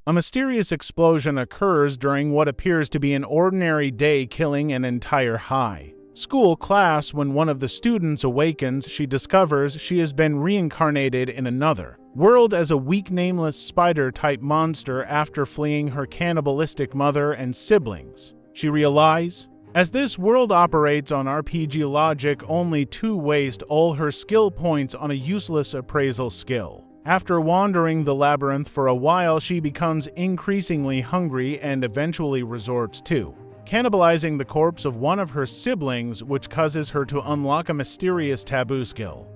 A mysterious explosion occurs during what appears to be an ordinary day, killing an entire high school class. When one of the students awakens, she discovers she has been reincarnated in another world as a weak, nameless spider-type monster after fleeing her cannibalistic mother and siblings. She realizes, as this world operates on RPG logic only to waste all her skill points on a useless appraisal skill. After wandering the labyrinth for a while, she becomes increasingly hungry and eventually resorts to cannibalizing the corpse of one of her siblings, which causes her to unlock a mysterious taboo skill.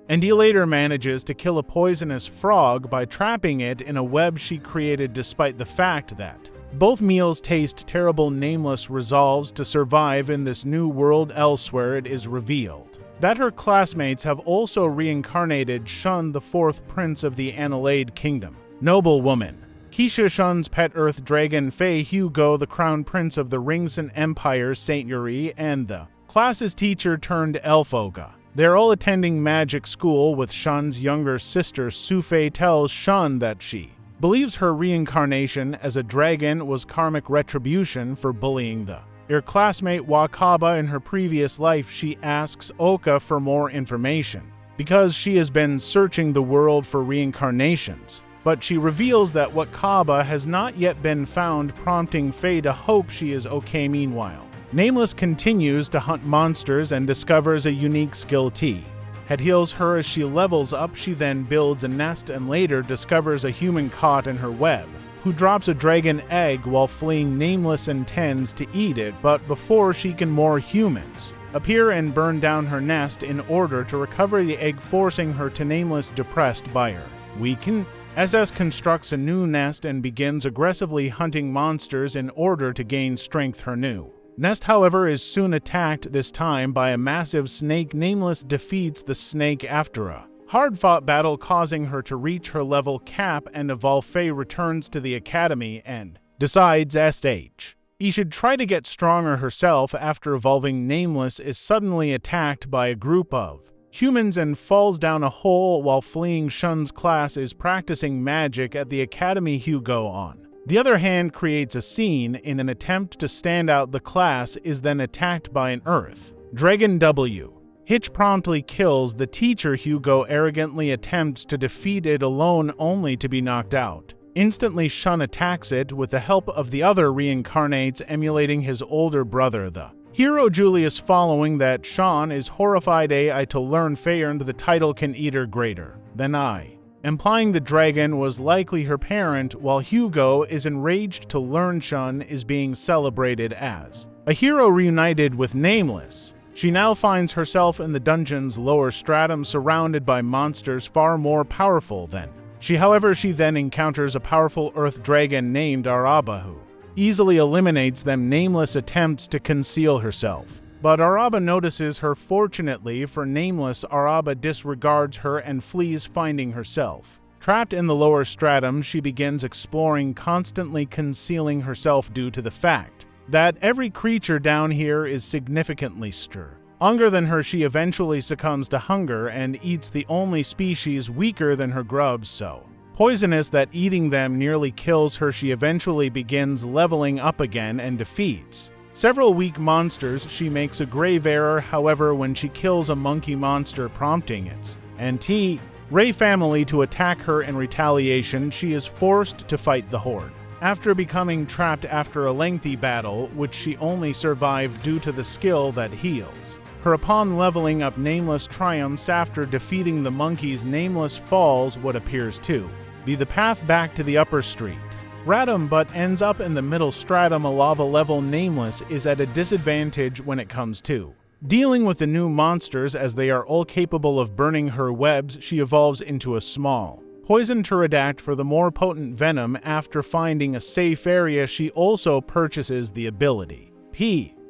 And he later manages to kill a poisonous frog by trapping it in a web she created. Despite the fact that both meals taste terrible, Nameless resolves to survive in this new world. Elsewhere, it is revealed that her classmates have also reincarnated Shun, the fourth prince of the Annelade Kingdom. Noble woman Keisha, Shun's pet earth dragon, Faye Hugo, the crown prince of the Ringson Empire, Saint Yuri, and the class's teacher turned elf Olga. They're all attending magic school with Shun's younger sister. Sufei tells Shun that she believes her reincarnation as a dragon was karmic retribution for bullying her classmate Wakaba in her previous life. She asks Oka for more information because she has been searching the world for reincarnations, but she reveals that Wakaba has not yet been found, prompting Faye to hope she is okay. Meanwhile, Nameless continues to hunt monsters and discovers a unique skill that heals her as she levels up. She then builds a nest and later discovers a human caught in her web, who drops a dragon egg while fleeing. Nameless intends to eat it, but before she can, more humans appear and burn down her nest in order to recover the egg, forcing her to Nameless, depressed by her weaken. SS constructs a new nest and begins aggressively hunting monsters in order to gain strength. Her new nest, however, is soon attacked, this time by a massive snake. Nameless defeats the snake after a hard-fought battle, causing her to reach her level cap and evolve. Faye returns to the academy and decides she should try to get stronger herself. After evolving, Nameless is suddenly attacked by a group of humans and falls down a hole while fleeing. Shun's class is practicing magic at the academy. Hugo, on the other hand, creates a scene in an attempt to stand out. The class is then attacked by an earth dragon. Hitch promptly kills the teacher. Hugo arrogantly attempts to defeat it alone, only to be knocked out instantly. Shun attacks it with the help of the other reincarnates, emulating his older brother, the hero Julius. Following that, Shun is horrified to learn Faye earned the title Can Eater greater than I, implying the dragon was likely her parent, while Hugo is enraged to learn Shun is being celebrated as a hero reunited with Nameless. She now finds herself in the dungeon's lower stratum, surrounded by monsters far more powerful than she. However, she then encounters a powerful earth dragon named Araba, who easily eliminates them. Nameless attempts to conceal herself, but Araba notices her. Fortunately for Nameless, Araba disregards her and flees, finding herself trapped in the lower stratum. She begins exploring, constantly concealing herself due to the fact that every creature down here is significantly stronger than her. She eventually succumbs to hunger and eats the only species weaker than her grubs, so poisonous that eating them nearly kills her. She eventually begins leveling up again and defeats several weak monsters. She makes a grave error, however, when she kills a monkey monster, prompting its anti-Ray family to attack her. In retaliation, she is forced to fight the horde after becoming trapped after a lengthy battle, which she only survived due to the skill that heals her. Upon leveling up, Nameless triumphs after defeating the monkeys. Nameless falls what appears to be the path back to the upper street Radom, but ends up in the middle stratum, a lava level. Nameless is at a disadvantage when it comes to dealing with the new monsters, as they are all capable of burning her webs. She evolves into a small poison pterodact for the more potent venom. After finding a safe area, she also purchases the ability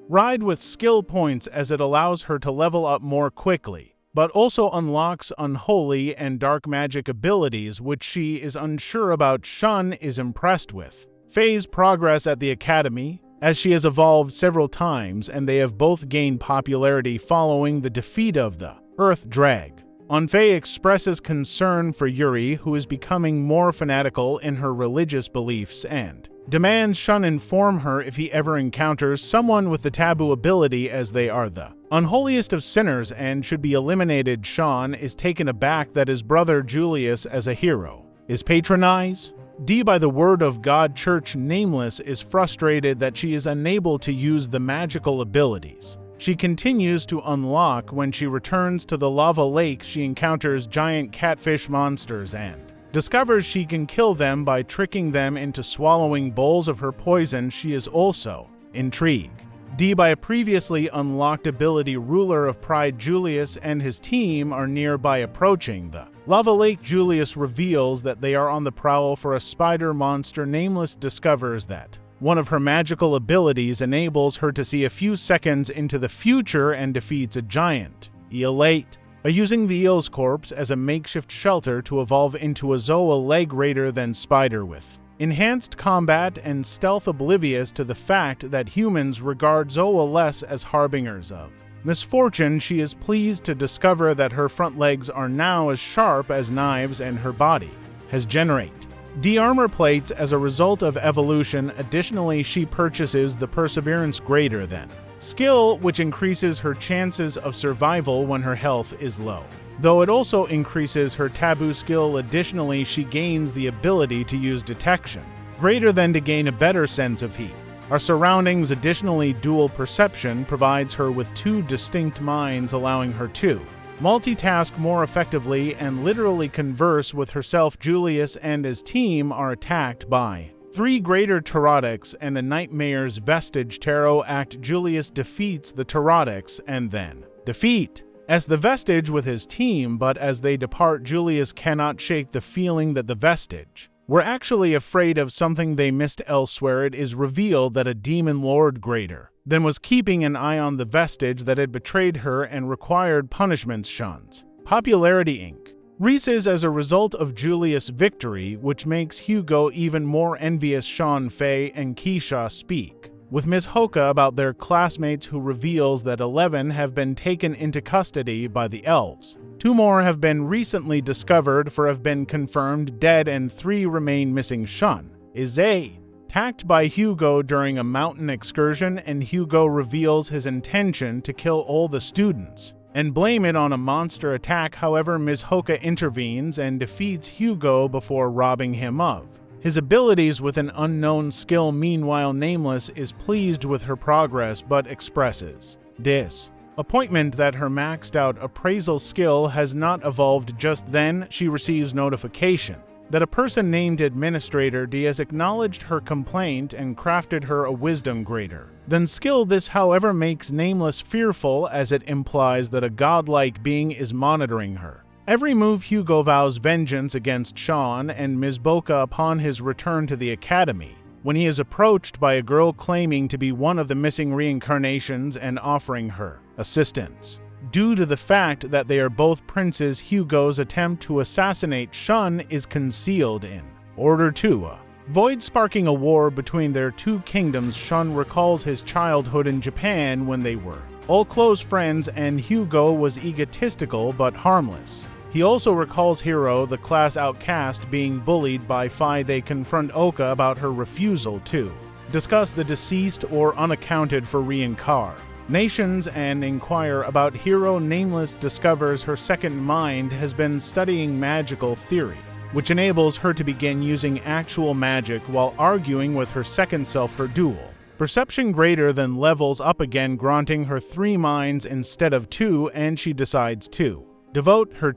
Ride with skill points, as it allows her to level up more quickly, but also unlocks unholy and dark magic abilities, which she is unsure about. Shun is impressed with Faye's progress at the academy, as she has evolved several times and they have both gained popularity following the defeat of the Earth Drag. Onfei expresses concern for Yuri, who is becoming more fanatical in her religious beliefs, and demands Shun inform her if he ever encounters someone with the taboo ability, as they are the unholiest of sinners and should be eliminated. Shun is taken aback that his brother Julius, as a hero, is patronized. D by the word of God Church Nameless is frustrated that she is unable to use the magical abilities she continues to unlock. When she returns to the lava lake, she encounters giant catfish monsters and discovers she can kill them by tricking them into swallowing bowls of her poison. She is also intrigued D by a previously unlocked ability. Ruler of Pride Julius and his team are nearby approaching the lava lake. Julius reveals that they are on the prowl for a spider monster. Nameless discovers that one of her magical abilities enables her to see a few seconds into the future and defeats a giant eel 8 by using the eel's corpse as a makeshift shelter to evolve into a Zoa leg greater than spider with enhanced combat and stealth, oblivious to the fact that humans regard Zoa less as harbingers of misfortune. She is pleased to discover that her front legs are now as sharp as knives and her body has generated D armor plates as a result of evolution. Additionally, she purchases the perseverance greater than skill, which increases her chances of survival when her health is low, though it also increases her taboo skill. Additionally, she gains the ability to use detection greater than to gain a better sense of heat. Our surroundings. Additionally, dual perception provides her with two distinct minds, allowing her to multitask more effectively and literally converse with herself. Julius and his team are attacked by 3 greater Taurotics and a Nightmare's vestige. Tarot Act. Julius defeats the Taurotics and then defeat the vestige with his team, but as they depart, Julius cannot shake the feeling that the vestige were actually afraid of something they missed elsewhere. It is revealed that a demon lord greater than was keeping an eye on the vestige that had betrayed her and required punishments. Shun's popularity Inc. Reeses as a result of Julius' victory, which makes Hugo even more envious. Sean, Faye, and Keisha speak with Ms. Hoka about their classmates, who reveals that 11 have been taken into custody by the elves. 2 more have been recently discovered for have been confirmed dead and 3 remain missing. Shun is attacked by Hugo during a mountain excursion, and Hugo reveals his intention to kill all the students and blame it on a monster attack. However, Ms. Hoka intervenes and defeats Hugo before robbing him of his abilities with an unknown skill. Meanwhile, Nameless is pleased with her progress but expresses disappointment that her maxed out appraisal skill has not evolved. Just then, she receives notification that a person named Administrator D has acknowledged her complaint and crafted her a wisdom greater than skill. This, however, makes Nameless fearful, as it implies that a godlike being is monitoring her every move. Hugo vows vengeance against Sean and Ms. Boca upon his return to the academy, when he is approached by a girl claiming to be one of the missing reincarnations and offering her assistance. Due to the fact that they are both princes, Hugo's attempt to assassinate Shun is concealed in order to avoid sparking a war between their 2 kingdoms. Shun recalls his childhood in Japan when they were all close friends and Hugo was egotistical but harmless. He also recalls Hiro, the class outcast, being bullied by Phi. They confront Oka about her refusal to discuss the deceased or unaccounted for reincarnations and inquire about Hiro. Nameless discovers her second mind has been studying magical theory, which enables her to begin using actual magic while arguing with her second self. Her dual perception greater than levels up again, granting her 3 minds instead of 2, and she decides to devote her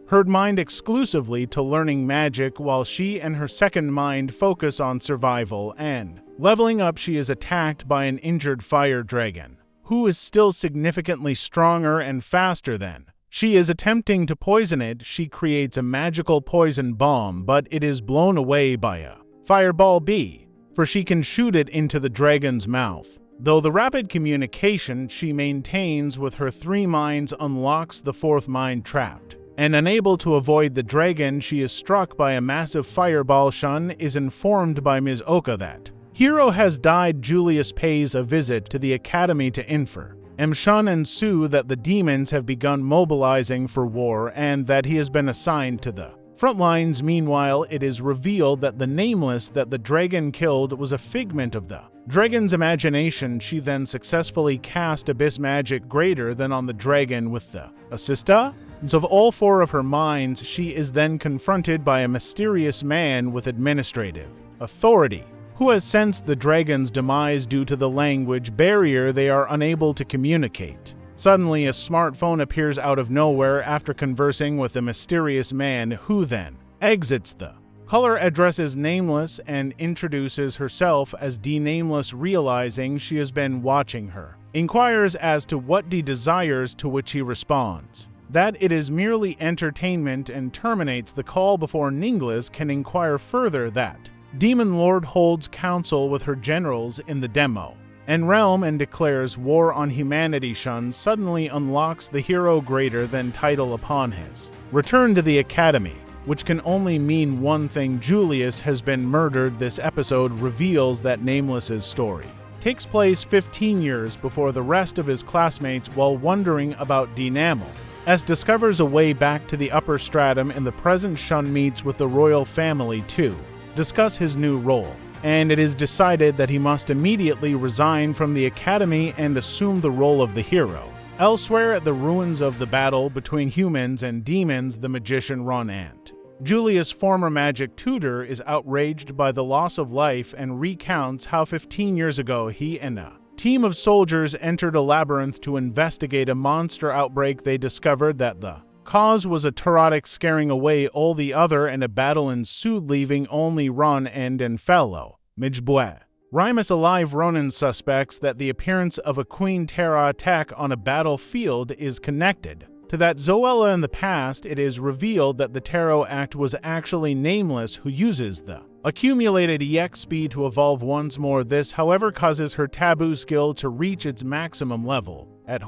third mind exclusively to learning magic, while she and her second mind focus on survival and leveling up. She is attacked by an injured fire dragon, who is still significantly stronger and faster than she is. Attempting to poison it, she creates a magical poison bomb, but it is blown away by a fireball B, for she can shoot it into the dragon's mouth. Though the rapid communication she maintains with her 3 minds unlocks the 4th mind trapped, and unable to avoid the dragon, she is struck by a massive fireball. Shun is informed by Ms. Oka that Hiro has died. Julius pays a visit to the academy to infer Shun and Sue that the demons have begun mobilizing for war and that he has been assigned to the front lines. Meanwhile, it is revealed that the Nameless that the dragon killed was a figment of the dragon's imagination. She then successfully cast abyss magic greater than on the dragon with the assista of all four of her minds. She is then confronted by a mysterious man with administrative authority, who has sensed the dragon's demise due to the language barrier. They are unable to communicate. Suddenly, a smartphone appears out of nowhere after conversing with a mysterious man, who then exits the color, addresses Nameless, and introduces herself as D. Nameless. Realizing she has been watching her, inquires as to what D desires, to which he responds that it is merely entertainment, and terminates the call before Nameless can inquire further that Demon Lord holds council with her generals in the demo and realm and declares war on humanity. Shun suddenly unlocks the hero greater than title upon his return to the academy, which can only mean one thing: Julius has been murdered. This episode reveals that Nameless's story takes place 15 years before the rest of his classmates. While wondering about Dinamal, S discovers a way back to the upper stratum in the present. Shun meets with the royal family to discuss his new role, and it is decided that he must immediately resign from the academy and assume the role of the hero. Elsewhere, at the ruins of the battle between humans and demons, the magician Ron Ant, Julius' former magic tutor, is outraged by the loss of life and recounts how 15 years ago he and a team of soldiers entered a labyrinth to investigate a monster outbreak. They discovered that the cause was a Tarotic scaring away all the other, and a battle ensued, leaving only Ron and fellow Mijbue Rimus alive. Ronan suspects that the appearance of a Queen Terra attack on a battlefield is connected to that Zoella in the past. It is revealed that the Tarot Act was actually Nameless, who uses the accumulated EXP to evolve once more. This, however, causes her taboo skill to reach its maximum level. At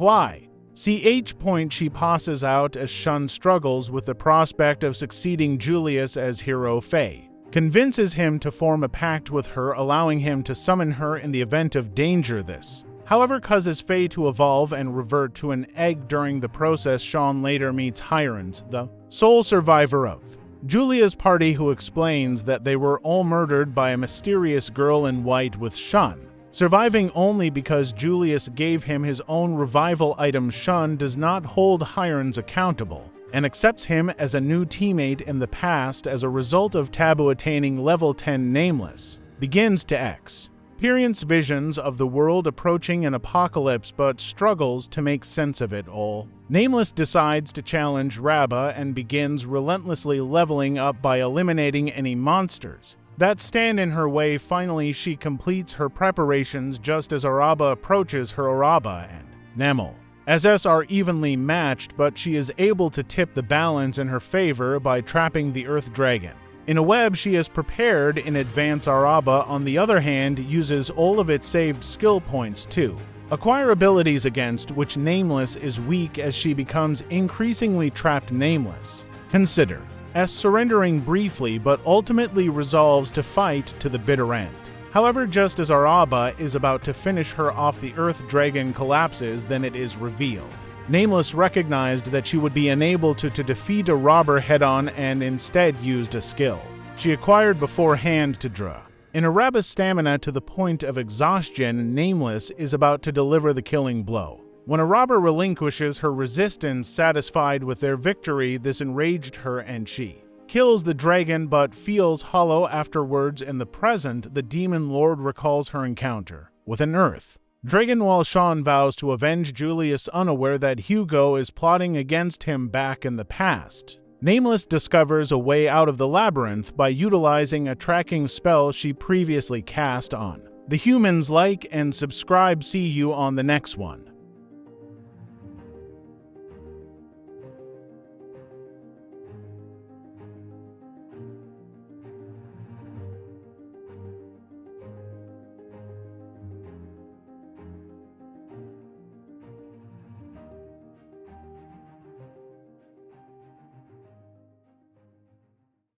CH point, she passes out as Shun struggles with the prospect of succeeding Julius as hero. Faye convinces him to form a pact with her, allowing him to summon her in the event of danger. This, however, causes Faye to evolve and revert to an egg. During the process, Sean later meets Hirons, the sole survivor of Julia's party, who explains that they were all murdered by a mysterious girl in white, with Shun surviving only because Julius gave him his own revival item. Shun does not hold Hirons accountable and accepts him as a new teammate in the past. As a result of Taboo attaining level 10, Nameless begins to experience visions of the world approaching an apocalypse, but struggles to make sense of it all. Nameless decides to challenge Rabba and begins relentlessly leveling up by eliminating any monsters that stand in her way. Finally, she completes her preparations just as Araba approaches her. Araba and Namel SS are evenly matched, but she is able to tip the balance in her favor by trapping the Earth Dragon in a web she has prepared in advance. Araba, on the other hand, uses all of its saved skill points to acquire abilities against which Nameless is weak as she becomes increasingly trapped. Nameless consider as surrendering briefly, but ultimately resolves to fight to the bitter end. However, just as Araba is about to finish her off, the Earth Dragon collapses. Then it is revealed Nameless recognized that she would be unable to defeat a robber head-on and instead used a skill she acquired beforehand to draw in Araba's stamina to the point of exhaustion. Nameless is about to deliver the killing blow when a robber relinquishes her resistance. Satisfied with their victory, this enraged her and she kills the dragon, but feels hollow afterwards. In the present, the Demon Lord recalls her encounter with an Earth Dragon while Sean vows to avenge Julius, unaware that Hugo is plotting against him back in the past. Nameless discovers a way out of the labyrinth by utilizing a tracking spell she previously cast on the humans. Like and subscribe. See you on the next one.